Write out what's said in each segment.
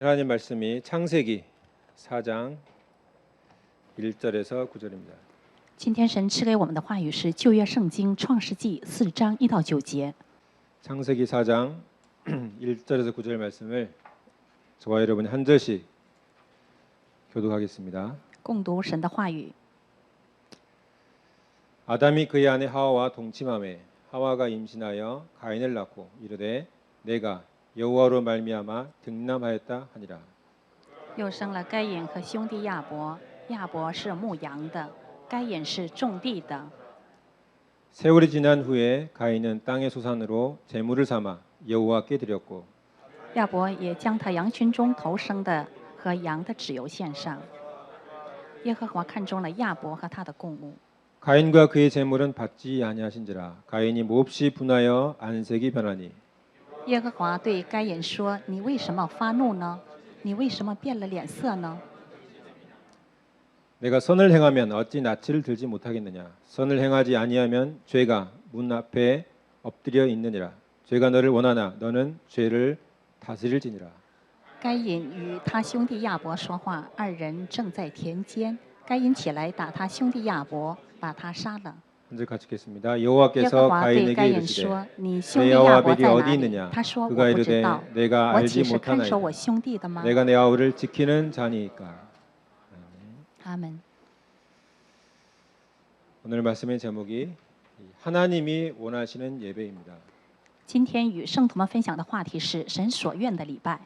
하나님 말씀이 창세기 4장 1절에서 9절입니다. 今天神赐给我们的话语是旧约圣经创世纪4章1到9节。 창세기 4장 1절에서 9절 말씀을 저와 여러분이 한 절씩 교독하겠습니다. 共读神的话语。 아담이 그의 아내 하와와 동침하매 하와가 임신하여 가인을 낳고 이르되 내가 여호와로 말미암아 등남하였다 하니라. 又生了该隐和兄弟亚伯，亚伯是牧羊的，该隐是种地的。 세월이 지난 후에 가인은 땅의 소산으로 제물을 삼아 여호와께 드렸고 亚伯也将他羊群中头生的和羊的脂油献上。耶和华看中了亚伯和他的供物。 가인과 그의 제물은 받지 아니하신지라 가인이 몹시 분하여 안색이 변하니 耶和华对该隐说：“你为什么发怒呢？你为什么变了脸色呢？ 내가 선을 행하면 어찌 낯을 들지 못하겠느냐 선을 행하지 아니하면 죄가 문 앞에 엎드려 있느니라 죄가 너를 원하나 너는 죄를 다스릴지니라. 该隐与他兄弟亚伯说话，二人正在田间。该隐起来打他兄弟亚伯，把他杀了。 한절 같이 읽겠습니다. 耶和 여호와께서 华对 가인에게 该隐 이르시되 说：“你兄 내 弟亚 여호와 伯 벨이 在哪 어디 里？” 있느냐 他说：“我 그가 不知 이르되 道， 내가 我 알지 岂是看守 못하나이다 我兄弟的吗？” 내가 내 아우를 지키는 자니까. 阿门。 오늘 말씀의 제목이 하나님이 원하시는 예배입니다. 今天与圣徒们分享的话题是神所愿的礼拜。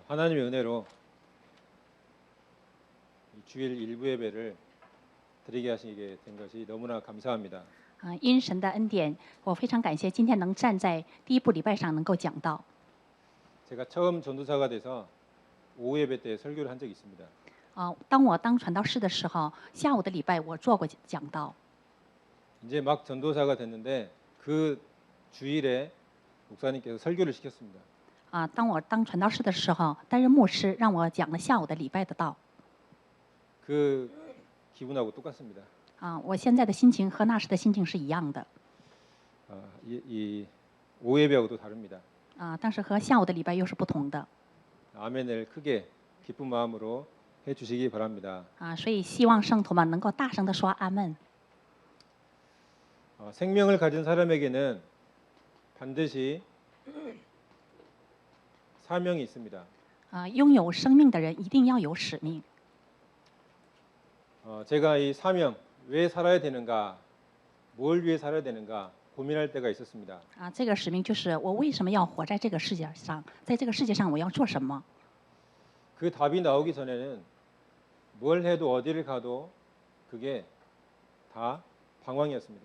하나님의 은혜로 주일 일부 예배를 드리게 하시게 된 것이 너무나 감사합니다. 因神的恩典，我非常感谢今天能站在第一部礼拜上能够讲道。 제가 처음 전도사가 돼서 오후 예배 때 설교를 한 적이 있습니다. 当我当传道士的时候，下午的礼拜我做过讲道。 이제 막 전도사가 됐는데 그 주일에 목사님께서 설교를 시켰습니다. 当我当传道士的时候，担任牧师，让我讲了下午的礼拜的道。 그 기분하고 똑같습니다. 我现在的心情和那时的心情是一样的。 이 오후 예배하고도 다릅니다. 但是和下午的礼拜又是不同的。 아멘을 크게 기쁜 마음으로 해주시기 바랍니다. 所以希望圣徒们能够大声地说阿门。 생명을 가진 사람에게는 반드시 사명이 있습니다. 拥有生命的人一定要有使命。 제가 이 사명 왜 살아야 되는가, 뭘 위해 살아야 되는가 고민할 때가 있었습니다. 这个使命就是我为什么要活在这个世界上，在这个世界上我要做什么？ 그 답이 나오기 전에는 뭘 해도 어디를 가도 그게 다 방황이었습니다.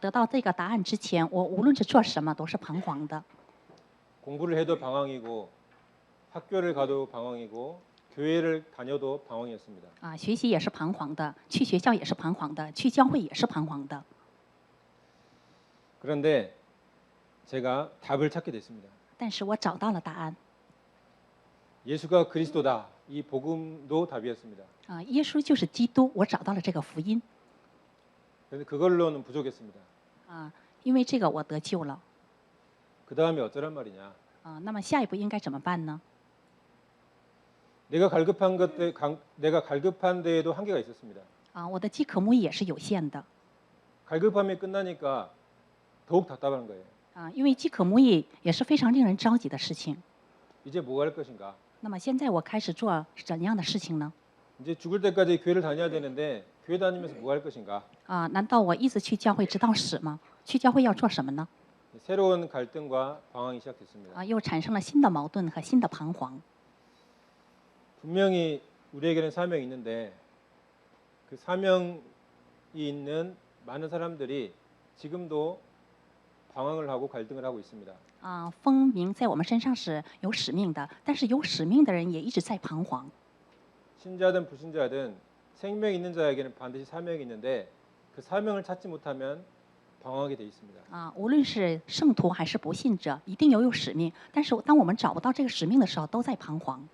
得到这个答案之前，我无论是做什么都是彷徨的。 공부를 해도 방황이고 학교를 가도 방황이고 교회를 다녀도 방황이었습니다. 学习也是彷徨的，去学校也是彷徨的，去教会也是彷徨的。 그런데 제가 답을 찾게 됐습니다. 但是我找到了答案。 예수가 그리스도다. 이 복음도 답이었습니다. 耶稣就是基督，我找到了这个福音。 그런데 그걸로는 부족했습니다. 因为这个我得救了。 그 다음에 어쩌란 말이냐? 那么下一步应该怎么办呢？ 내가 갈급한 데에도 한계가 있었습니다. 我的饥渴慕义也是有限的。 갈급함이 끝나니까 더욱 답답한 거예요. 因为饥渴慕义也是非常令人着急的事情。 이제 뭐 할 것인가? 那么现在我开始做怎样的事情呢？ 이제 죽을 때까지 교회를 다녀야 되는데 교회 다니면서 뭐 할 것인가? 难道我一直去教会直到死吗？去教会要做什么呢？ 새로운 갈등과 방황이 시작됐습니다. 又产生了新的矛盾和新的彷徨。 분명히 우리에게는 사명이 있는데 그 사명이 있는 많은 사람들이 지금도 방황을 하고 갈등을 하고 있습니다. 分明在我们身上是有使命的，但是有使命的人也一直在彷徨。 신자든 불신자든 생명 있는 자에게는 반드시 사명이 있는데 그 사명을 찾지 못하면 방황하게 돼 있습니다. 无论是圣徒还是不信者，一定有使命。但是当我们找不到这个使命的时候，都在彷徨。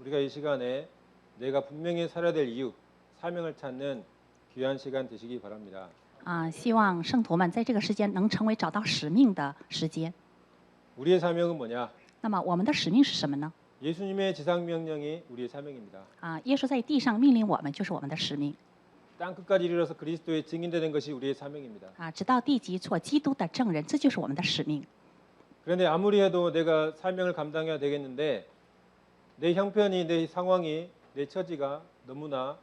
우리가 이 시간에 내가 분명히 살아야 될 이유, 사명을 찾는 귀한 시간 되시기 바랍니다. 希望圣徒们在这个时间能成为找到使命的时间。 우리의 사명은 뭐냐? 那么我们的使命是什么呢？ 예수님의 지상 명령이 우리의 사명입니다. 耶稣在地上命令我们，就是我们的使命。 땅 끝까지 이르러서 그리스도의 증인되는 것이 우리의 사명입니다. 直到地极做基督的证人，这就是我们的使命。 그런데 아무리 해도 내가 사명을 감당해야 되겠는데 내 형편이, 내 상황이, 내 처지가 너무나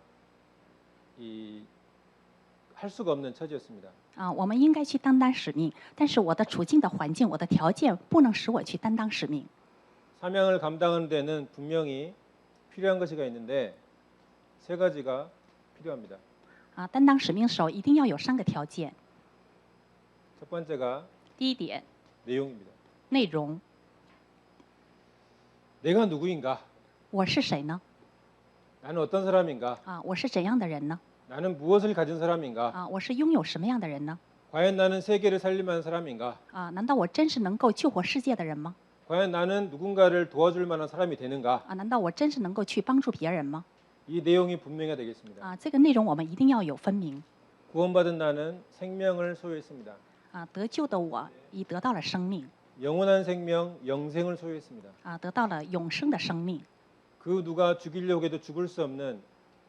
할 수가 없는 처지였습니다. 我们应该去担当使命，但是我的处境的环境，我的条件不能使我去担当使命。 사명을 감당하는 데는 분명히 필요한 것이 있는데 세 가지가 필요합니다. 担当使命的时候，一定要有3个条件。 첫 번째가 第一点， 내용입니다. 内容。 내가 누구인가? 我是谁呢？ 나는 어떤 사람인가? 我是怎样的人呢？ 나는 무엇을 가진 사람인가? 我是拥有什么样的人呢？ 과연 나는 세계를 살림하는 사람인가? 难道我真是能够救活世界的人吗？ 과연 나는 누군가를 도와줄 만한 사람이 되는가? 难道我真是能够去帮助别人吗？ 이 내용이 분명해야 되겠습니다. 这个内容我们一定要有分明。 구원받은 나는 생명을 소유했습니다. 得救的我已得到了生命， 영원한 생명, 영생을 소유했습니다. 得到了永生的生命。 그 누가 죽이려고 해도 죽을 수 없는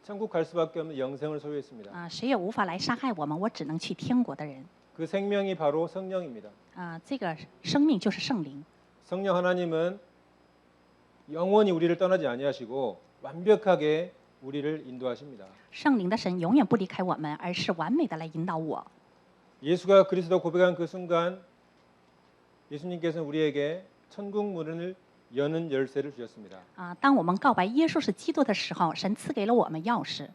천국 갈 수밖에 없는 영생을 소유했습니다. 谁也无法来杀害我们，我只能去天国的人。 그 생명이 바로 성령입니다. 这个生命就是圣灵。 성령 하나님은 영원히 우리를 떠나지 아니하시고 완벽하게 우리를 인도하십니다. 圣灵的神永远不离开我们，而是完美的来引导我。 예수가 그리스도 고백한 그 순간 예수님께서는 우리에게 천국 문을 여는 열쇠를 주셨습니다. 当我们告白耶稣是基督的时候，神赐给了我们钥匙。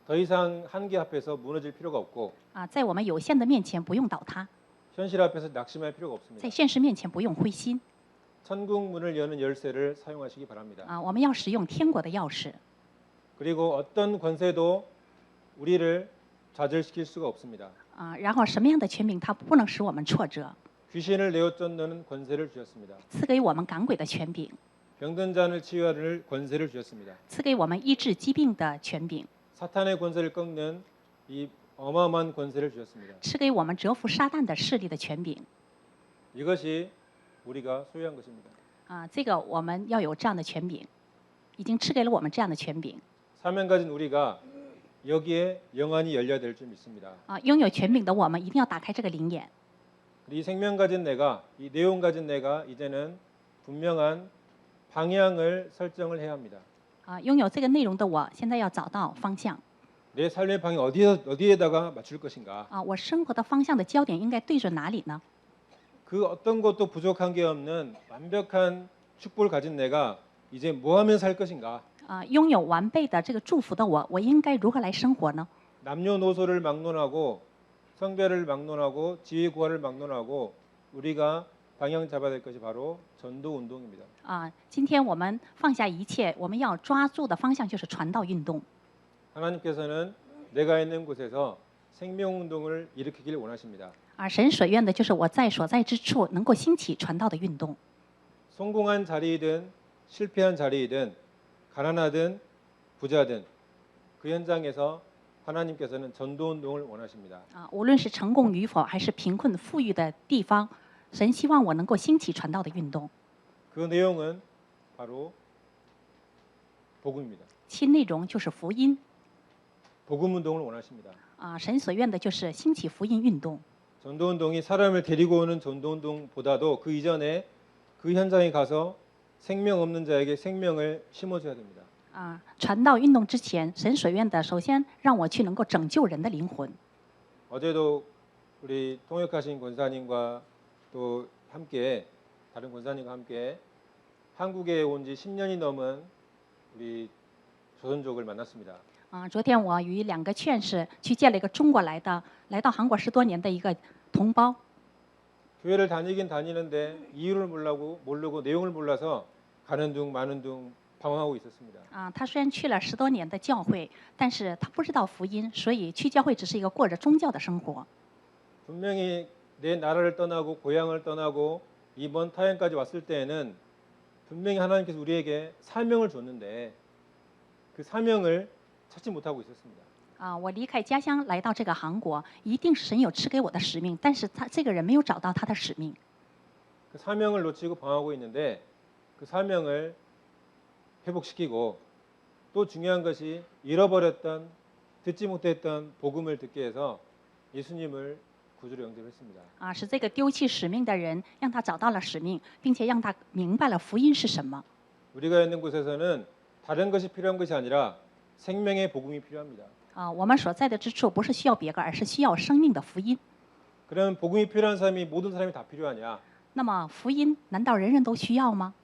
더 이상 한계 앞에서 무너질 필요가 없고 在我们有限的面前不用倒塌， 현실 앞에서 낙심할 필요가 在 없습니다. 现实面前不用灰心。 천국 문을 여는 열쇠를 사용하시기 바랍니다. 我们要使用天国的钥匙。 그리고 어떤 권세도 우리를 좌절시킬 수가 없습니다. 然后什么样的权柄，它不能使我们挫折， 귀신을 내어 쫓는 권세를 주셨습니다. 赐给我们赶鬼的权柄， 병든 자를 치유하는 권세를 주셨습니다. 赐给我们医治疾病的权柄， 사탄의 권세를 꺾는 이 어마어마한 권세를 주셨습니다. 赐给我们折服撒旦的势力的权柄。 이것이 우리가 소유한 것입니다. 这个我们要有这样的权柄，已经赐给了我们这样的权柄。 사명 가진 우리가 여기에 영안이 열려야 될 줄 믿습니다. 拥有权柄的我们一定要打开这个灵眼。 이 생명 가진 내가, 이 내용 가진 내가 이제는 분명한 방향을 설정을 해야 합니다. 拥有这个内容的我，现在要找到方向。 내 삶의 방향 어디에다가 맞출 것인가? 我生活的方向的焦点应该对准哪里呢？ 그 어떤 것도 부족한 게 없는 완벽한 축복을 가진 내가 이제 뭐 하면 살 것인가? 拥有完备的这个祝福的我，我应该如何来生活呢？ 남녀노소를 막론하고 성별을 막론하고 지위 구하를 막론하고 우리가 방향 잡아야 될 것이 바로 전도 운동입니다. 今天我们放下一切，我们要抓住的方向就是传道运动。 하나님께서는 내가 있는 곳에서 생명 운동을 일으키길 원하십니다. 神所愿的就是我所在之处能够兴起传道的运动。 성공한 자리이든 실패한 자리이든 가난하든 부자든 그 현장에서 하나님께서는 전도 운동을 원하십니다. 无论是成功与否，还是贫困富裕的地方，神希望我能够兴起传道的运动。 그 내용은 바로 복음입니다. 其内容就是福音。 복음 운동을 원하십니다. 神所愿的就是兴起福音运动。 전도 운동이 사람을 데리고 오는 전도 운동보다도 그 이전에 그 현장에 가서 생명 없는 자에게 생명을 심어줘야 됩니다. 传道运动之前，神所愿的首先让我去能够拯救人的灵魂。 어제도 우리 통역하신 권사님과 또 함께 다른 권사님과 함께 한국에 온 지 10년이 넘은 우리 조선족을 만났습니다. 昨天我与2个劝士去见了一个中国来到韩国10多年的一个同胞。 교회를 다니긴 다니는데 이유를 모르고 내용을 몰라서 가는 둥 마는 둥 방황하고 있었습니다. 他虽然去了10多年的教会，但是他不知道福音，所以去教会只是一个过着宗教的生活。 분명히 내 나라를 떠나고 고향을 떠나고 이번 타향까지 왔을 때에는 분명히 하나님께서 우리에게 사명을 줬는데 그 사명을 찾지 못하고 있었습니다. 我离开家乡来到这个韩国，一定是神有赐给我的使命，但是他这个人没有找到他的使命， 그 사명을 놓치고 방황하고 있는데 그 사명을 회복시키고 또 중요한 것이 잃어버렸던 듣지 못했던 복음을 듣게 해서 예수님을 구주로 영접했습니다. 是这个丢弃使命的人，让他找到了使命，并且让他明白了福音是什么。 우리가 있는 곳에서는 다른 것이 필요한 것이 아니라 생명의 복음이 필요합니다. 我们所在的之处不是需要别个，而是需要生命的福音。 그럼 복음이 필요한 사람이 모든 사람이 다 필요하냐? 那么福音难道人人都需要吗？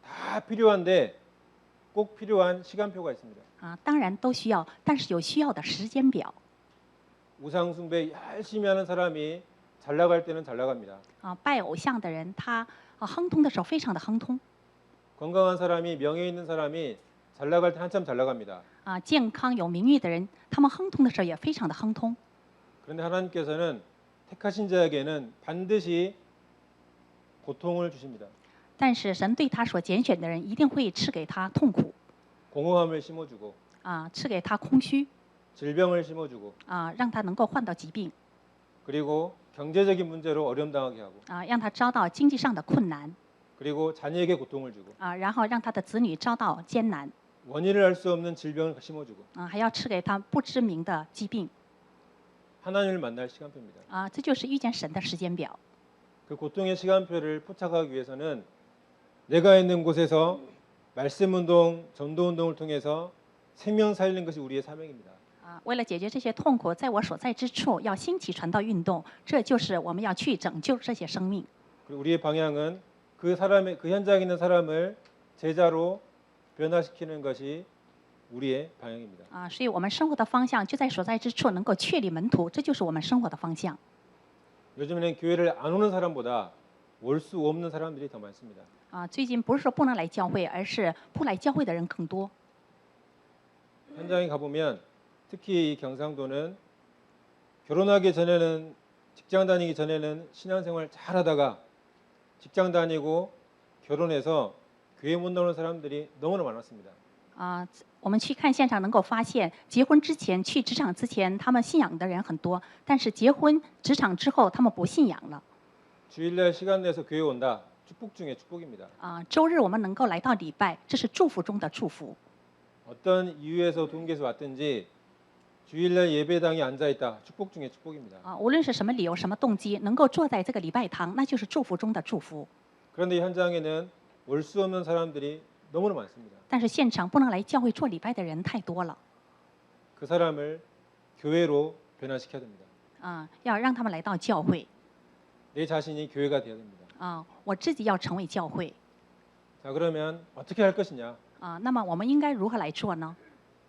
다 필요한데 꼭 필요한 시간표가 있습니다. 当然都需要，但是有需要的时间表。 우상 숭배 열심히 하는 사람이 잘 나갈 때는 잘 나갑니다. 拜偶像的人，他亨通的时候非常的亨通。 건강한 사람이 명예 있는 사람이 잘 나갈 때 한참 잘 나갑니다. 健康有名誉的人，他们亨通的时候也非常的亨通。 그런데 하나님께서는 택하신 자에게는 반드시 고통을 주십니다. 但是神对他所拣选的人，一定会赐给他痛苦， 공허함을 심어주고 赐给他空虚， 질병을 심어주고 让他能够患到疾病， 그리고 경제적인 문제로 어려움 당하게 하고 让他遭到经济上的困难， 그리고 자녀에게 고통을 주고 然后让他的子女遭到艰难， 원인을 알 수 없는 질병을 심어주고 还要赐给他不知名的疾病， 하나님을 만날 시간표입니다. 这就是遇见神的时间表。 그 고통의 시간표를 포착하기 위해서는 내가 있는 곳에서 말씀 운동, 전도 운동을 통해서 생명 살리는 것이 우리의 사명입니다. 为了解决这些痛苦，在我所在之处要兴起传道运动，这就是我们要去拯救这些生命。 그리고 우리의 방향은 그 사람의 그 현장에 있는 사람을 제자로 변화시키는 것이 우리의 방향입니다. 所以我们生活的方向就在所在之处能够确立门徒，这就是我们生活的方向。 요즘에는 교회를 안 오는 사람보다 올 수 없는 사람들이 더 많습니다. 最近不是说不能来教会，而是不来教会的人更多。 현장에 가보면 특히 이 경상도는 결혼하기 전에는 직장 다니기 전에는 신앙생활 잘하다가 직장 다니고 결혼해서 교회 못 나오는 사람들이 너무나 많았습니다. 我们去看现场能够发现，结婚之前去职场之前，他们信仰的人很多，但是结婚职场之后，他们不信仰了。 주일날 시간 내서 교회 온다. 축복 중에 축복입니다. 周日我们能够来到礼拜，这是祝福中的祝福。 어떤 이유에서 동계에서 왔든지 주일날 예배당에 앉아 있다. 축복 중에 축복입니다. 无论是什么理由、什么动机，能够坐在这个礼拜堂，那就是祝福中的祝福。 그런데 이 현장에는 올 수 없는 사람들이 너무나 많습니다. 但是现场不能来教会做礼拜的人太多了， 그 사람을 교회로 변화시켜야 됩니다. 要让他们来到教会。 내 자신이 교회가 되어야 됩니다. 我自己要成为教会。 자, 그러면 어떻게 할 것이냐? 那么我们应该如何来做呢？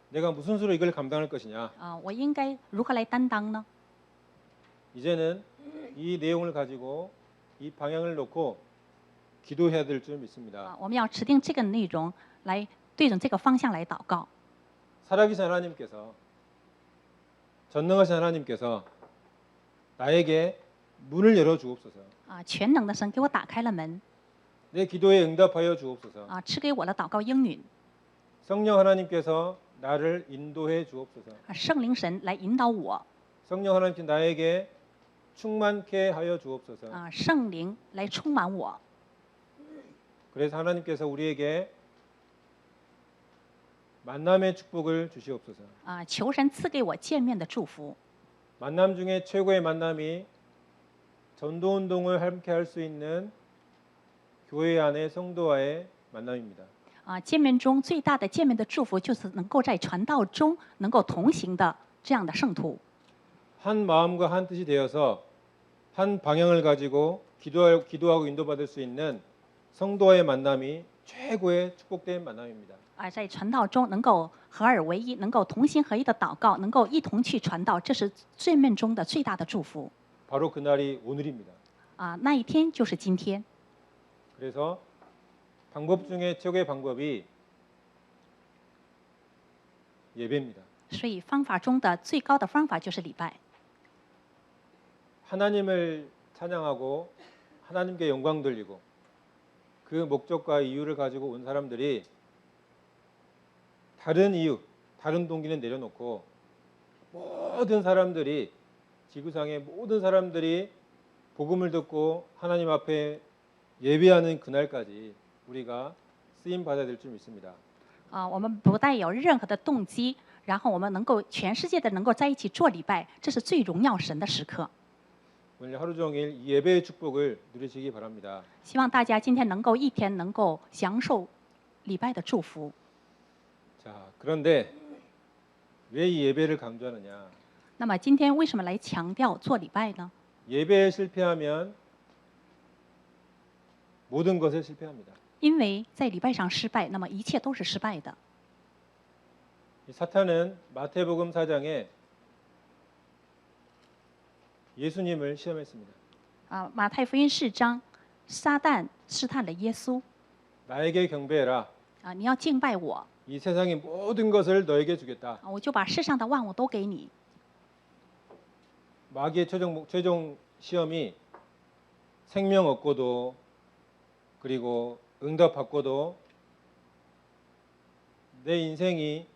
내가 무슨 수로 이걸 감당할 것이냐? 我应该如何来担当呢？ 이제는 이 내용을 가지고 이 방향을 놓고 기도해야 될 줄 믿습니다. 我们要持定这个内容，来对准这个方向来祷告。 살아계신 하나님께서 전능하신 하나님께서 나에게 문을 열어 주옵소서. 全能的神给我打开了门， 내 기도에 응답하여 주옵소서. 赐给我的祷告应允。 성령 하나님께서 나를 인도해 주옵소서. 圣灵神来引导我， 성령 하나님께 나에게 충만케 하여 주옵소서. 圣灵来充满我。 그래서 하나님께서 우리에게 만남의 축복을 주시옵소서. 求神赐给我见面的祝福。 만남 중에 최고의 만남이 전도 운동을 함께 할 수 있는 교회 안의 성도와의 만남입니다. 见面中最大的见面的祝福，就是能够在传道中能够同行的这样的圣徒。 한 마음과 한 뜻이 되어서 한 방향을 가지고 기도하고 인도받을 수 있는 성도와의 만남이 최고의 축복된 만남입니다. 在传道中能够合二为一，能够同心合一的祷告，能够一同去传道，这是见面中的最大的祝福。 바로 그날이 오늘입니다. 那一天就是今天。 그래서 방법 중에 최고의 방법이 예배입니다. 所以方法中的最高的方法就是礼拜。 하나님을 찬양하고 하나님께 영광 돌리고 그 목적과 이유를 가지고 온 사람들이 다른 이유, 다른 동기는 내려놓고 모든 사람들이 지구상의 모든 사람들이 복음을 듣고 하나님 앞에 예배하는 그날까지 우리가 쓰임 받아야 될 줄 믿습니다. 我们不带有任何的动机，然后我们能够全世界的能够在一起做礼拜，这是最荣耀神的时刻。 오늘 하루 종일 이 예배의 축복을 누리시기 바랍니다. 希望大家今天能够一天能够享受礼拜的祝福。 자, 그런데 왜 이 예배를 강조하느냐? 那么今天为什么来强调做礼拜呢？ 예배에 실패하면 모든 것에 실패합니다. 因为在礼拜上失败，那么一切都是失败的。 이 사탄은 마태복음 4장에 예수님을 시험했습니다. 马太福音4章，撒旦试探了耶稣 나에게 경배해라. 你要敬拜我 이 세상의 모든 것을 너에게 주겠다. 我就把世上的万物都给你。 마귀의 최종 시험이 생명 얻고도 그리고 응답 받고도 내 인생이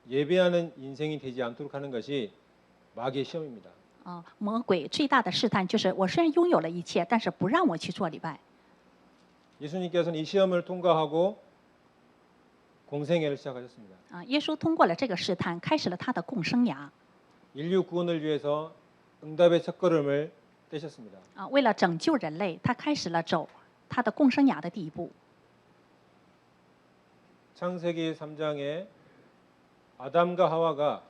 예배하는 인생이 되지 않도록 하는 것이 마귀의 시험입니다. 魔鬼最大的试探就是我虽然拥有了一切，但是不让我去做礼拜。 예수님께서는 이 시험을 통과하고 공생애를 시작하셨습니다. 耶稣通过了这个试探，开始了他的共生涯。 인류 구원을 위해서 응답의 첫걸음을 떼셨습니다. 为了拯救人类，他开始了走他的共生涯的第一步。 창세기 3장에 아담과 하와가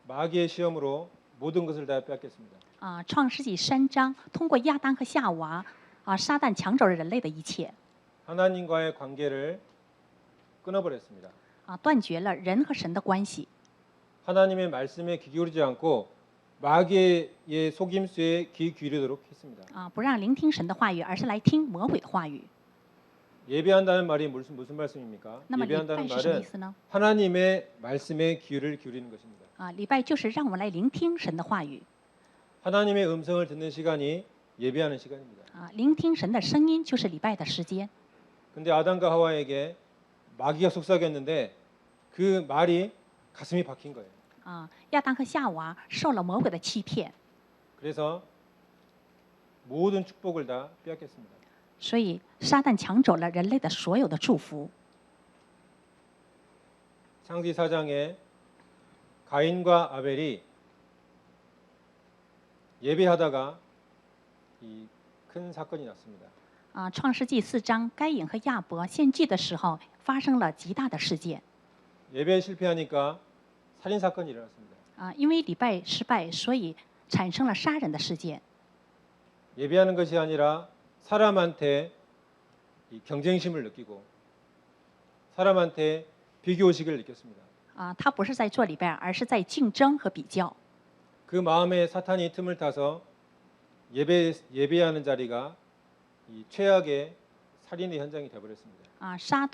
마귀의 시험으로 모든 것을 다 빼앗겼습니다. 创世纪3章通过亚当和夏娃撒旦抢走了人类的一切， 하나님과의 관계를 끊어버렸습니다. 断绝了人和神的关系。 하나님의 말씀에 귀 기울이지 않고 마귀의 속임수에 귀 기울이도록 했습니다. 不让聆听神的话语，而是来听魔鬼的话语。 예배한다는 말이 무슨 말씀입니까? 那么礼拜 예배한다는 是什么意 말은 思呢？ 하나님의 말씀에 귀를 기울이는 것입니다. 礼拜就是让我们来聆听神的话语， 하나님의 음성을 듣는 시간이 예배하는 시간입니다. 聆听神的声音就是礼拜的时间。 근데 아담과 하와에게 마귀가 속삭였는데 그 말이 가슴이 박힌 거예요. 亚当和夏娃受了魔鬼的欺骗， 그래서 모든 축복을 다 빼앗겼습니다. 所以撒旦抢走了人类的所有的祝福。 창세기 4장에 가인과 아벨이 예배하다가 이 큰 사건이 났습니다. 创世纪4章，该隐和亚伯献祭的时候，发生了极大的事件。 예배에 실패하니까 살인 사건이 일어났습니다. 因为礼拜失败，所以产生了杀人的事件。 예배하는 것이 아니라 사람한테 이 경쟁심을 느끼고 사람한테 비교의식을 느꼈습니다. 他不是在做礼拜，而是在竞争和比较。 그 마음에 사탄이 틈을 타서 예배하는 자리가 이 최악의 살인의 현장이 되어버렸습니다. 撒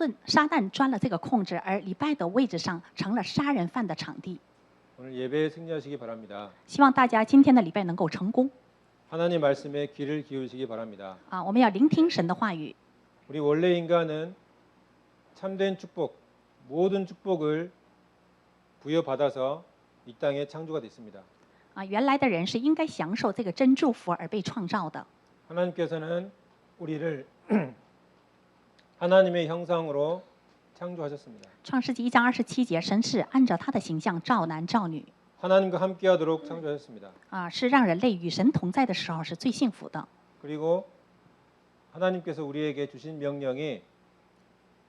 旦钻了这个空子，而礼拜的位置上成了杀人犯的场地。 오늘 예배에 승리하시기 바랍니다. 希望大家今天的礼拜能够成功。 하나님 말씀에 귀를 기울이시기 바랍니다. 我们要聆听神的话语。 우리 원래 인간은 참된 축복, 모든 축복을 부여받아서 이 땅에 창조가 됐습니다. 原来的人是应该享受这个真祝福而被创造的。 하나님께서는 우리를 하나님의 형상으로 창조하셨습니다. 创世纪1章27节，神是按照他的形象造男造女， 하나님과 함께하도록 창조하셨습니다. 是让人类与神同在的时候是最幸福的。 그리고 하나님께서 우리에게 주신 명령이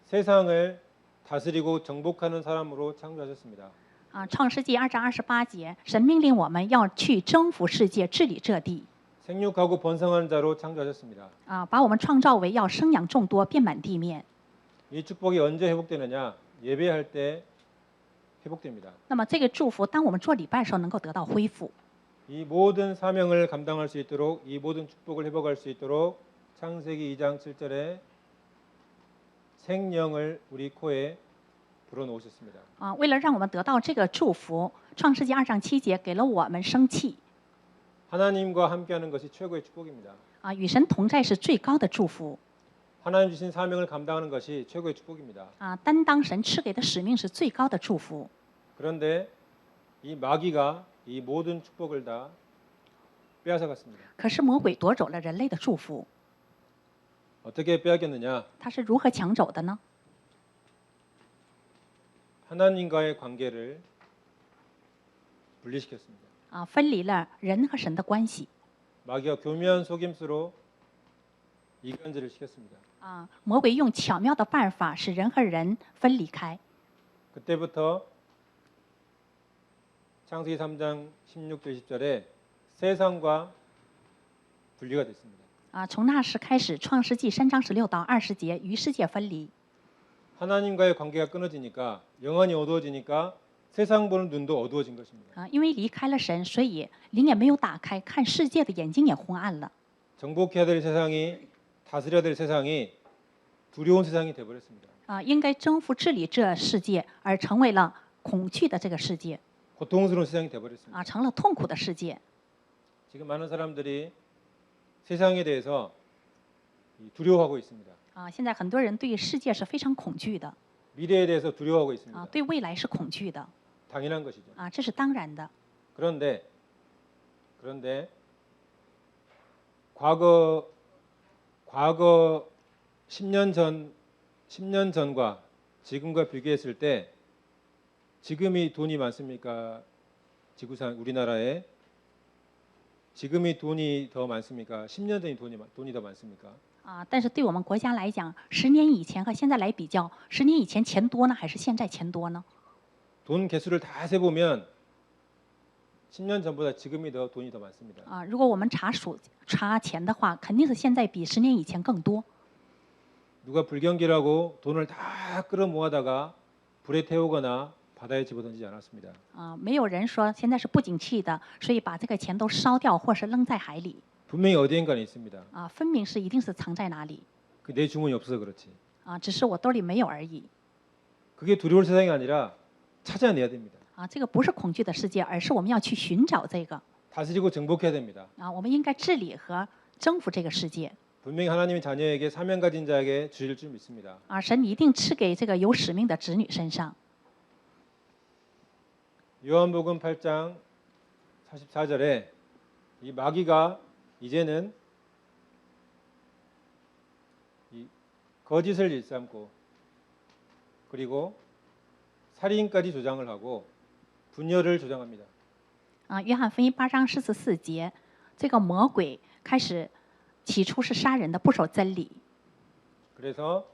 세상을 다스리고 정복하는 사람으로 창조하셨습니다. 创世纪2章28节，神命令我们要去征服世界，治理这地。 생육하고 번성하는 자로 창조하셨습니다. 把我们创造为要生养众多，遍满地面。 이 축복이 언제 회복되느냐? 예배할 때 회복됩니다. 那么这个祝福，当我们做礼拜的时候能够得到恢复。 이 모든 사명을 감당할 수 있도록 이 모든 축복을 회복할 수 있도록 창세기 2장 7절에 생령을 우리 코에 불어넣으셨습니다. 为了让我们得到这个祝福，创世纪2章7节给了我们生气。 하나님과 함께하는 것이 최고의 축복입니다. 与神同在是最高的祝福。 하나님 주신 사명을 감당하는 것이 최고의 축복입니다. 担当神赐给的使命是最高的祝福。 그런데 이 마귀가 이 모든 축복을 다 빼앗아갔습니다. 可是魔鬼夺走了人类的祝福， 어떻게 빼앗겼느냐? 他是如何抢走的呢？ 하나님과의 관계를 분리시켰습니다. 分离了人和神的关系。 마귀가 교묘한 속임수로 이간질을 시켰습니다. 魔鬼用巧妙的办法使人和人分离开。 그때부터 창세기 3장 16절 20절에 세상과 분리가 됐습니다. 从那时开始，《创世纪》3章16到20节与世界分离。 하나님과의 관계가 끊어지니까 영안이 어두워지니까 세상 보는 눈도 어두워진 것입니다. 因为离开了神，所以灵也没有打开，看世界的眼睛也昏暗了。 정복해야 될 세상이 다스려야 될 세상이 두려운 세상이 되어버렸습니다. 应该征服治理这世界，而成为了恐惧的这个世界， 고통스러운 세상이 되어버렸습니다. 成了痛苦的世界。 지금 많은 사람들이 세상에 대해서 두려워하고 있습니다. 现在很多人对世界是非常恐惧的， 미래에 대해서 두려워하고 있습니다. 对未来是恐惧的， 당연한 것이죠. 这是当然的。 그런데 과거 10년 전과 지금과 비교했을 때 지금이 돈이 많습니까? 지구상 우리나라에 지금이 돈이 더 많습니까? 10년 전이 돈이 더 많습니까? 但是对我们国家来讲，10年以前和现在来比较，10年以前钱多呢，还是现在钱多呢？ 돈 개수를 다 세보면 10년 전보다 지금이 더 돈이 더 많습니다. 如果我们查钱的话，肯定是现在比10年以前更多。 누가 불경기라고 돈을 다 끌어모아다가 불에 태우거나 바다에 집어던지지 않았습니다. 没有人说现在是不景气的，所以把这个钱都烧掉或是扔在海里。 분명히 어디엔가에 있습니다. 分明是一定是藏在哪里。 그 내 주머니 없어서 그렇지. 只是我兜里没有而已。 그게 두려울 세상이 아니라 찾아내야 됩니다. 这个不是恐惧的世界，而是我们要去寻找这个。 다스리고 정복해야 됩니다. 我们应该治理和征服这个世界。 분명히 하나님이 자녀에게 사명 가진 자에게 주실 줄 믿습니다. 神一定赐给这个有使命的子女身上。 요한복음 8장 44절에 이 마귀가 이제는 이 거짓을 일삼고 그리고 살인까지 조장을 하고 분열을 조장합니다. 约翰福音8章44节，这个魔鬼开始起初是杀人的，不守真理。 그래서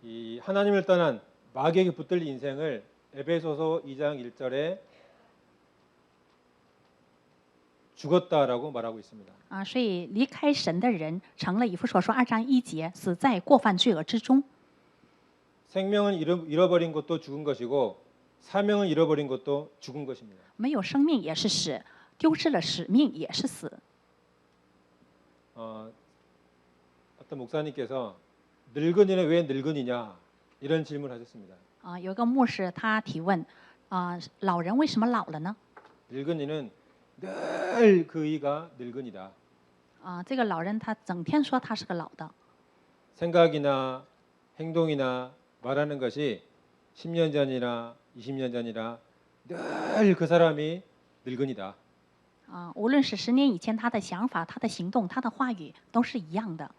이 하나님을 떠난 마귀에게 붙들 인생을 에베소서 2장 1절에 죽었다라고 말하고 있습니다. 所以离开神的人成了以弗所说2章1节，死在过犯罪恶之中。 생명을 잃어버린 것도 죽은 것이고 사명을 잃어버린 것도 죽은 것입니다. 没有生命也是死，丢失了使命也是死。 어떤 목사님께서 늙은이는 왜 늙은이냐 이런 질문을 하셨습니다. 有个牧师他提问，老人为什么老了呢？ 늙은이는 늘 그 이가 늙은이다. 这个老人他整天说他是个老的， 생각이나 행동이나 말하는 것이 10년 전이나 20년 전이나 늘 그 사람이 늙은이다. 无论是10年以前他的想法、他的行动、他的话语都是一样的。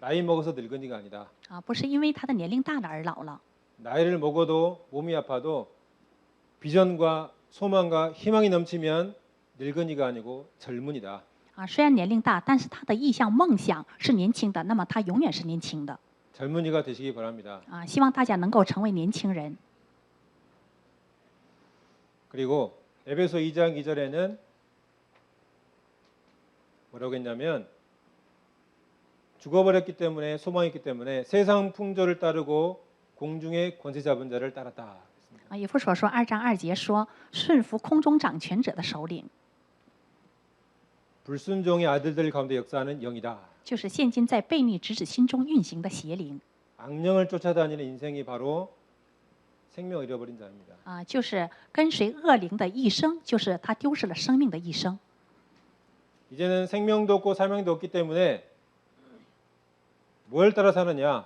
나이 먹어서 늙은이가 아니다. 不是因为他的年龄大了而老了。 나이를 먹어도 몸이 아파도 비전과 소망과 희망이 넘치면 늙은이가 아니고 젊은이다. 虽然年龄大，但是他的意向、梦想是年轻的，那么他永远是年轻的。 젊은이가 되시기 바랍니다. 希望大家能够成为年轻人。 그리고 에베소 2장 2절에는 뭐라고 했냐면 죽어버렸기 때문에 소망이 있기 때문에 세상 풍조를 따르고 공중의 권세 잡은 자를 따랐다. 以弗所说2章2节说，顺服空中掌权者的首领， 불순종의 아들들 가운데 역사하는 영이다. 就是现今在悖逆之子心中运行的邪灵。 악령을 쫓아다니는 인생이 바로 생명 잃어버린 자입니다. 就是跟随恶灵的一生，就是他丢失了生命的一生。 이제는 생명도 없고 사명도 없기 때문에 뭘 따라 사느냐?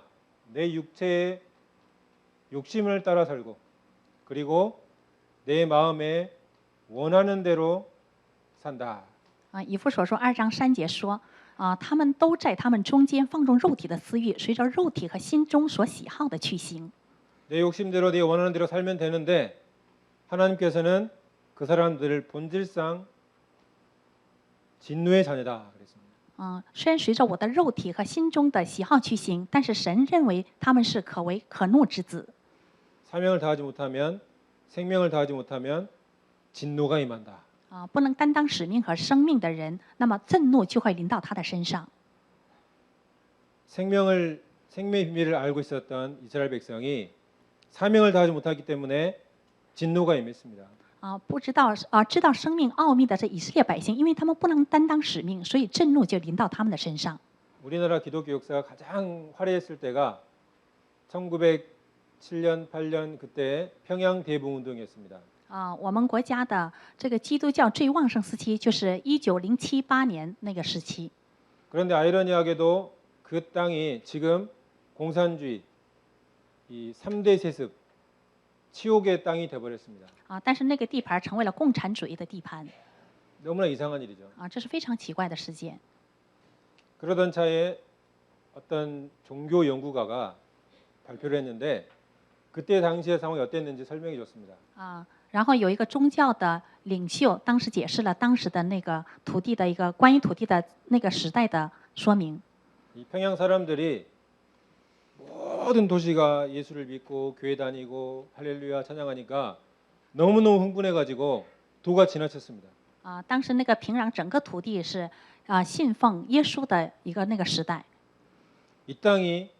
내 육체의 욕심을 따라 살고 그리고 내 마음에 원하는 대로 산다. 以弗所书2章3节说，他们都在他们中间放纵肉体的私欲，随着肉体和心中所喜好的去行。 내 욕심대로 내 원하는 대로 살면 되는데 하나님께서는 그 사람들을 본질상 진노의 자녀다 그랬습니다. 虽然随着我的肉体和心中的喜好去行，但是神认为他们是可为可怒之子。 사명을 다하지 못하면 생명을 다하지 못하면 진노가 임한다. 不能担当使命和生命的人，那么震怒就会临到他的身上。 생명의 비밀을 알고 있었던 이스라엘 백성이 사명을 다하지 못하기 때문에 진노가 임했습니다. 知道生命奥秘的这以色列百姓，因为他们不能担当使命，所以震怒就临到他们的身上。 우리나라 기독교 역사가 가장 화려했을 때가 1907년, 8년 그때 평양 대붕 운동이었습니다. 我们国家的这个基督教最旺盛时期就是1907、8年那个时期。 그런데 아이러니하게도 그 땅이 지금 공산주의 이 3대 세습 치욕의 땅이 돼버렸습니다. 但是那个地盘成为了共产主义的地盘。 너무나 이상한 일이죠. 这是非常奇怪的事件。 그러던 차에 어떤 종교 연구가가 발표를 했는데 그때 당시의 상황이 어땠는지 설명해 줬습니다. 然后有一个宗教的领袖，当时解释了当时的那个土地的一个关于土地的那个时代的说明。 이 평양 사람들이 모든 도시가 예수를 믿고 교회 다니고 할렐루야 찬양하니까 너무너무 흥분해가지고 도가 지나쳤습니다. 当时那个平壤整个土地是信奉耶稣的一个那个时代。 이 땅이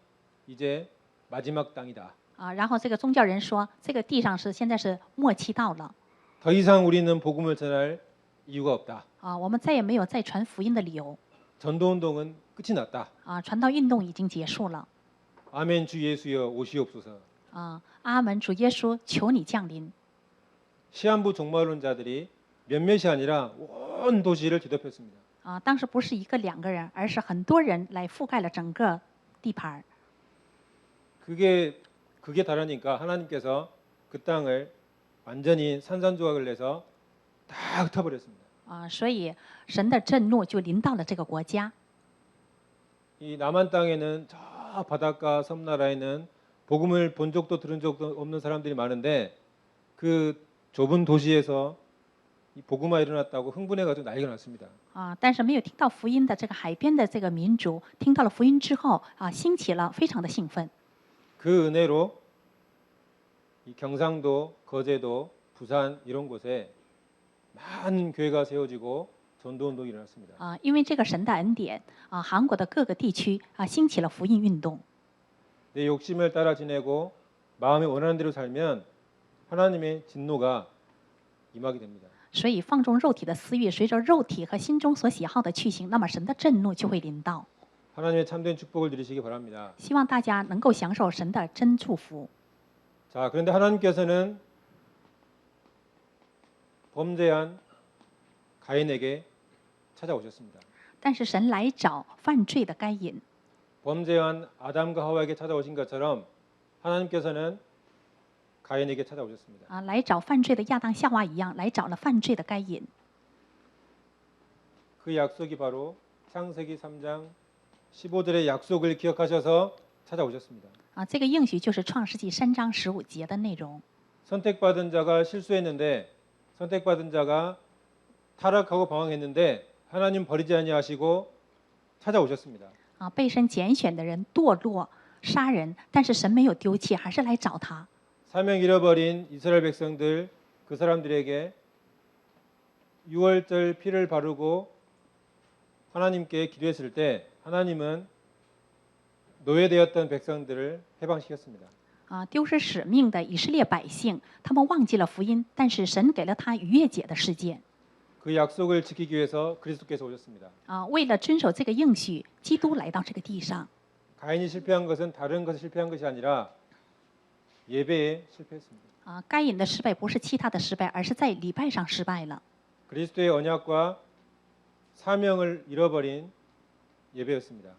이제 마지막 땅이다. 然后这个宗教人说，这个地上现在是末期到了。 더 이상 우리는 복음을 전할 이유가 없다. 我们再也没有再传福音的理由。 전도 운동은 끝이 났다. 传道运动已经结束了。 아멘 주 예수여 오시옵소서. 阿门，主耶稣，求你降临。 시한부 종말론자들이 몇몇이 아니라 온 도시를 뒤덮였습니다. 当时不是一个两个人，而是很多人来覆盖了整个地盘。 그게 다르니까 하나님께서 그 땅을 완전히 산산조각을 내서 다 흩어버렸습니다. 所以神的震怒就临到了这个国家。 이 남한 땅에는 저 바닷가 섬나라에는 복음을 본 적도 들은 적도 없는 사람들이 많은데 그 좁은 도시에서 이 복음화 일어났다고 흥분해가지고 난리가 났습니다. 但是没有听到福音的这个海边的这个民族，听到了福音之后兴起了，非常的兴奋。 그 은혜로 이 경상도, 거제도, 부산 이런 곳에 많은 교회가 세워지고 전도 운동이 일어났습니다. 因为这个神的恩典韩国的各个地区兴起了福音运动。 내 욕심을 따라 지내고 마음에 원하는 대로 살면 하나님의 진노가 임하게 됩니다. 所以放纵肉体的私欲，随着肉体和心中所喜好的去行，那么神的震怒就会临到。 하나님의 참된 축복을 누리시기 바랍니다. 希望大家能够享受神的真祝福。 자, 그런데 하나님께서는 범죄한 가인에게 찾아오셨습니다. 但是神来找犯罪的该隐， 범죄한 아담과 하와에게 찾아오신 것처럼 하나님께서는 가인에게 찾아오셨습니다. 来找犯罪的亚当夏娃一样，来找了犯罪的该隐。 그 약속이 바로 창세기 3장 15절의 약속을 기억하셔서 찾아오셨습니다. 这个应许就是创世纪3章15节的内容。 선택받은 자가 실수했는데 선택받은 자가 타락하고 방황했는데 하나님 버리지 아니하시고 찾아오셨습니다. 被神拣选的人堕落杀人，但是神没有丢弃，还是来找他。 사명 잃어버린 이스라엘 백성들 그 사람들에게 유월절 피를 바르고 하나님께 기도했을 때 하나님은 노예되었던 백성들을 해방시켰습니다. 丢失使命的以色列百姓，他们忘记了福音，但是神给了他逾越节的事件。 그 약속을 지키기 위해서 그리스도께서 오셨습니다. 为了遵守这个应许，基督来到这个地上。 가인이 실패한 것은 다른 것에 실패한 것이 아니라 예배에 실패했습니다. 该隐的失败不是其他的失败，而是在礼拜上失败了。 그리스도의 언약과 사명을 잃어버린 예배였습니다.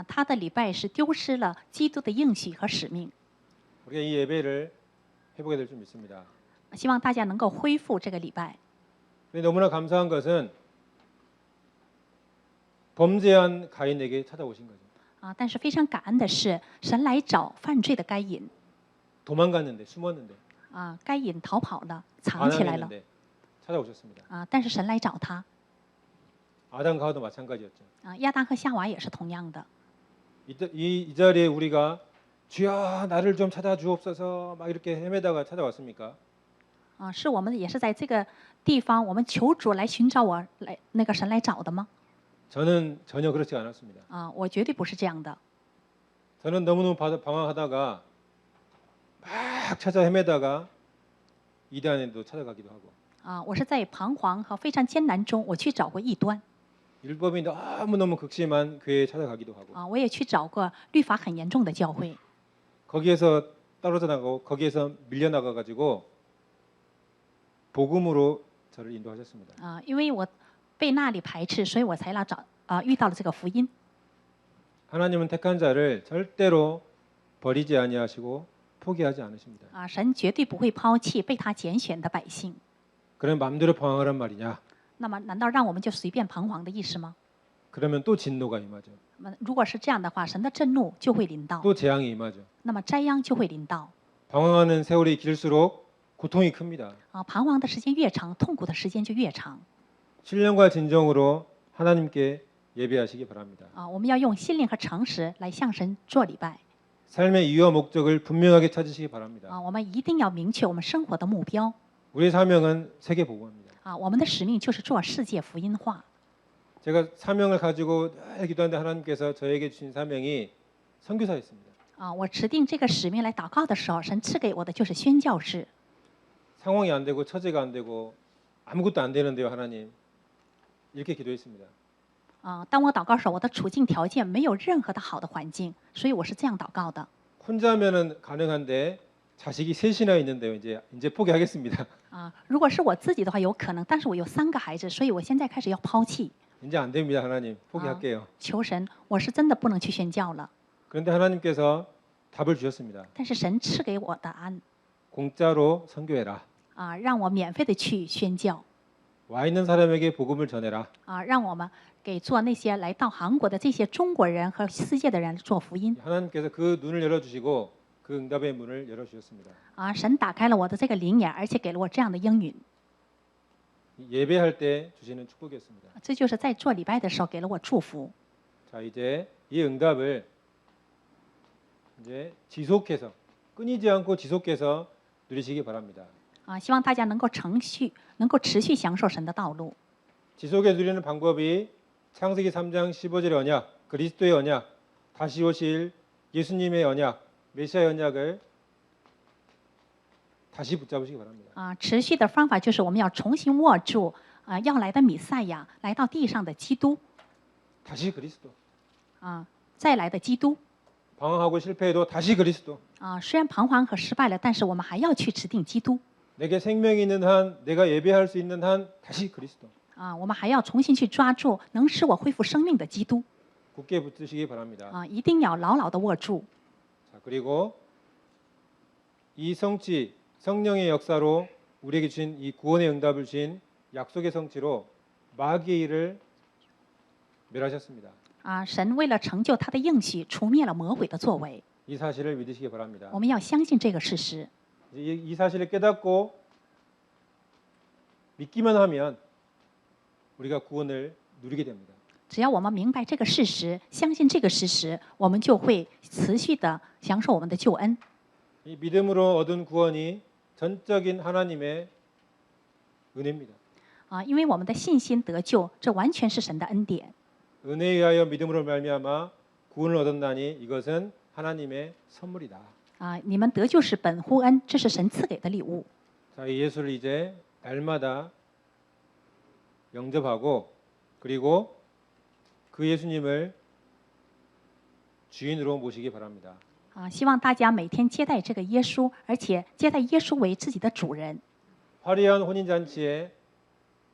他的礼拜是丢失了基督的应许和使命。 우리가 이 예배를 회복해야 될 줄 믿습니다. 希望大家能够恢复这个礼拜。 근데 너무나 감사한 것은 범죄한 가인에게 찾아오신 거죠. 但是非常感恩的是，神来找犯罪的该隐。 도망갔는데 숨었는데 该隐逃跑了，藏起来了。 반항했는데 찾아오셨습니다. 但是神来找他。 아담과 하와도 마찬가지였죠. 亚当和夏娃也是同样的。 이 자리에 우리가 주여 나를 좀 찾아주옵소서 막 이렇게 헤매다가 찾아왔습니까? 是我们也是在这个地方，我们求主来寻找我，来那个神来找的吗？ 저는 전혀 그렇지 않았습니다. 我绝对不是这样的。 저는 너무너무 방황하다가 막 찾아 헤매다가 이단에도 찾아가기도 하고 我是在彷徨和非常艰难中，我去找过异端。 율법이 너무너무 극심한 교회에 찾아가기도 하고 我也去找过律法很严重的教会。 거기에서 떨어져 나가고 거기에서 밀려나가 가지고 복음으로 저를 인도하셨습니다. 因为我被那里排斥，所以我才来找遇到了这个福音。 하나님은 택한 자를 절대로 버리지 아니하시고 포기하지 않으십니다. 神绝对不会抛弃被他拣选的百姓。 그럼 마음대로 방황하란 말이냐? 那么，难道让我们就随便彷徨的意思吗？ 그러면 또 진노가 임하죠. 那么，如果是这样的话，神的震怒就会临到， 또 재앙이 임하죠. 那么灾殃就会临到。 방황하는 세월이 길수록 고통이 큽니다. 彷徨的时间越长，痛苦的时间就越长。 신령과 진정으로 하나님께 예배하시기 바랍니다. 我们要用心灵和诚实来向神做礼拜。 삶의 이유와 목적을 분명하게 찾으시기 바랍니다. 我们一定要明确我们生活的目标。 우리의 사명은 세계 복음입니다. 我们的使命就是做世界福音化。 제가 사명을 가지고 늘 기도하는데 하나님께서 저에게 주신 사명이 선교사였습니다. 我持定这个使命来祷告的时候，神赐给我的就是宣教士。 상황이 안 되고 처제가 안 되고 아무것도 안 되는데요, 하나님. 이렇게 기도했습니다. 当我祷告的时候，我的处境条件没有任何的好的环境，所以我是这样祷告的。 혼자면은 가능한데 자식이 셋이나 있는데요. 이제 포기하겠습니다. 如果是我自己的话有可能，但是我有3个孩子，所以我现在开始要抛弃。 이제 안 됩니다, 하나님. 포기할게요. 求神，我是真的不能去宣教了。 그런데 하나님께서 답을 주셨습니다. 但是神赐给我答案， 공짜로 선교해라. 让我免费的去宣教， 와 있는 사람에게 복음을 전해라. 让我们给做那些来到韩国的这些中国人和世界的人做福音。 하나님께서 그 눈을 열어주시고 그 응답의 문을 열어주셨습니다. 神打开了我的这个灵眼，而且给了我这样的应允。 예배할 때 주시는 축복이었습니다. 这就是在做礼拜的时候给了我祝福。 자, 이제 이 응답을 이제 지속해서 끊이지 않고 지속해서 누리시기 바랍니다. 希望大家能够能够持续享受神的道路。 지속해 누리는 방법이 창세기 3장 15절의 언약, 그리스도의 언약, 다시 오실 예수님의 언약, 메시아의 언약을 다시 붙잡으시기 바랍니다. 持续的方法就是我们要重新握住要来的弥赛亚，来到地上的基督， 다시 그리스도. 再来的基督。 방황하고 실패해도 다시 그리스도. 虽然彷徨和失败了，但是我们还要去持定基督。 내게 생명이 있는 한, 내가 예배할 수 있는 한 다시 그리스도. 我们还要重新去抓住能使我恢复生命的基督。 굳게 붙드시기 바랍니다. 一定要牢牢的握住。 자, 그리고 이 성취, 성령의 역사로 우리에게 주신 이 구원의 응답을 주신 약속의 성취로 마귀의 일을 멸하셨습니다. 神为了成就他的应许，除灭了魔鬼的作为。 이 사실을 믿으시기 바랍니다. 我们要相信这个事实。 이 사실을 깨닫고 믿기만 하면 우리가 구원을 누리게 됩니다. 只要我们明白这个事实，相信这个事实，我们就会持续的享受我们的救恩。 이 믿음으로 얻은 구원이 전적인 하나님의 은혜입니다. 因为我们的信心得救，这完全是神的恩典。 은혜에 의하여 믿음으로 말미암아 구원을 얻었나니 이것은 하나님의 선물이다. 你们得救是本乎恩，这是神赐给的礼物。 자, 이 예수를 이제 날마다 영접하고 그리고 그 예수님을 주인으로 모시기 바랍니다. 希望大家每天接待这个耶稣，而且接待耶稣为自己的主人。 화려한 혼인 잔치에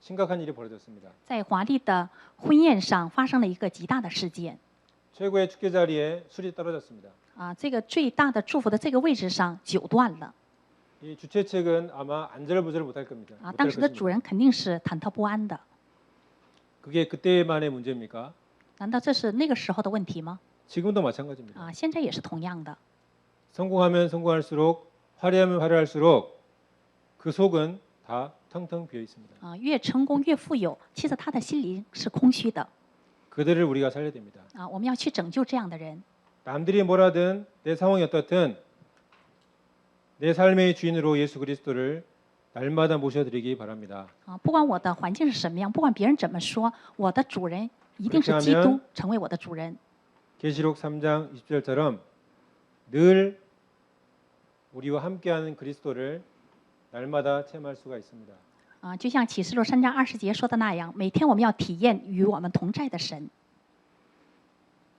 심각한 일이 벌어졌습니다. 在华丽的婚宴上发生了一个极大的事件。 최고의 축제 자리에 술이 떨어졌습니다. 这个最大的祝福的这个位置上酒断了。이 주최 측은 아마 안절부절 못할 겁니다. 啊， 못할 当时的 것입니다. 主人肯定是忐忑不安的。 그게 그때만의 문제입니까? 难道这是那个时候的问题吗？ 지금도 마찬가지입니다. 啊，现在也是同样的。 성공하면 성공할수록 화려하면 화려할수록 그 속은 다 텅텅 비어 있습니다. 啊，越成功越富有，其实他的心灵是空虚的。 그들을 우리가 살려야 됩니다. 啊，我们要去拯救这样的人。 남들이 뭐라든 내 상황이 어떻든 내 삶의 주인으로 예수 그리스도를 날마다 모셔드리기 바랍니다. 啊，不管我的环境是什么样，不管别人怎么说，我的主人一定是 그렇게 基督 하면 ，成为我的主人。 계시록 3장 20절처럼 늘 우리와 함께하는 그리스도를 날마다 체험할 수가 있습니다. 啊，就像启示录3章20节说的那样，每天我们要体验与我们同在的神。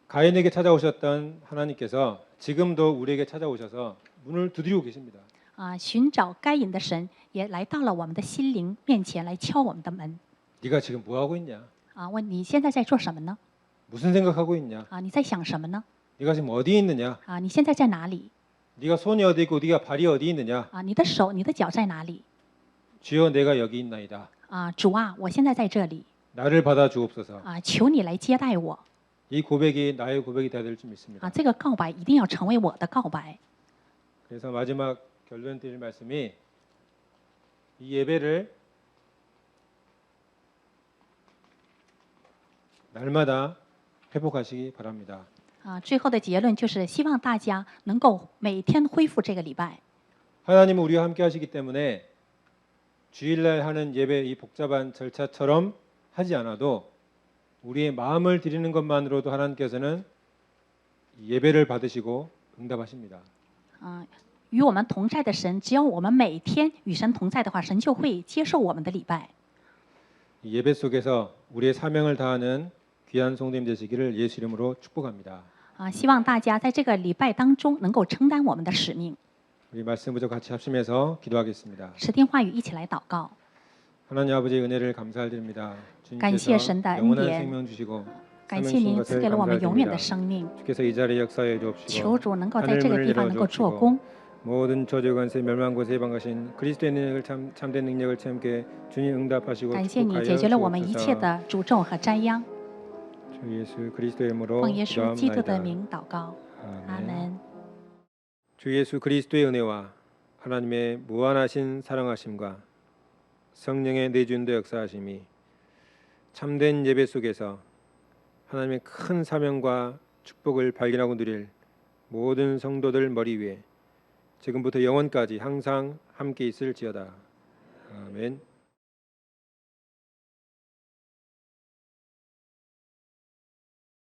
가인에게 찾아오셨던 하나님께서 지금도 우리에게 찾아오셔서 문을 두드리고 계십니다. 啊，寻找该隐的神也来到了我们的心灵面前，来敲我们的门。 네가 지금 뭐 하고 있냐? 啊，问你现在在做什么呢？ 무슨 생각하고 있냐? 啊，你在想什么呢？ 네가 지금 어디 있느냐? 啊，你现在在哪里？ 네가 손이 어디 있고 네가 발이 어디 있느냐? 啊，你的手、你的脚在哪里？ 주여 내가 여기 있나이다. 啊，主啊，我现在在这里。 나를 받아 주옵소서. 啊，求你来接待我。 이 고백이 나의 고백이 되어야 될 줄 啊， 믿습니다. 这个告白一定要成为我的告白。 그래서 마지막 결론 드릴 말씀이 이 예배를 날마다 회복하시기 바랍니다. 啊，最后的结论就是希望大家能够每天恢复这个礼拜。 하나님은 우리와 함께 하시기 때문에 주일날 하는 예배 이 복잡한 절차처럼 하지 않아도 우리의 마음을 드리는 것만으로도 하나님께서는 예배를 받으시고 응답하십니다. 啊，与我们同在的神，只要我们每天与神同在的话，神就会接受我们的礼拜。 이 예배 속에서 우리의 사명을 다하는 귀한 성도님 되시기를 예수 이름으로 축복합니다. 啊，希望大家在这个礼拜当中能够承担我们的使命。 우리 말씀 부족 같이 합심해서 기도하겠습니다. 持定话语一起来祷告。 하나님 아버지의 은혜를 감사드립니다. 感谢神的恩 영원한 典， 생명 주시고 感谢您赐给了我们永远的生命。 주께서 이 자리에 역사해 求 주옵시고 主能够在这个地方能够做工， 모든 저주 관세 멸망 곳에 해방하신 그리스도의 능력을 참된 능력을 체험케 주님 응답하시고 感谢你 축복하여 解决了我们一切 주옵소서. 的诅咒和灾殃。 주 예수 그리스도의 이름으로 奉耶稣基督的 기도합나이다. 名祷告，阿 아멘. 门。 주 예수 그리스도의 은혜와 하나님의 무한하신 사랑하심과 성령의 내주인도 역사하심이 참된 예배 속에서 하나님의 큰 사명과 축복을 발견하고 누릴 모든 성도들 머리 위에 지금부터 영원까지 항상 함께 있을지어다. 아멘.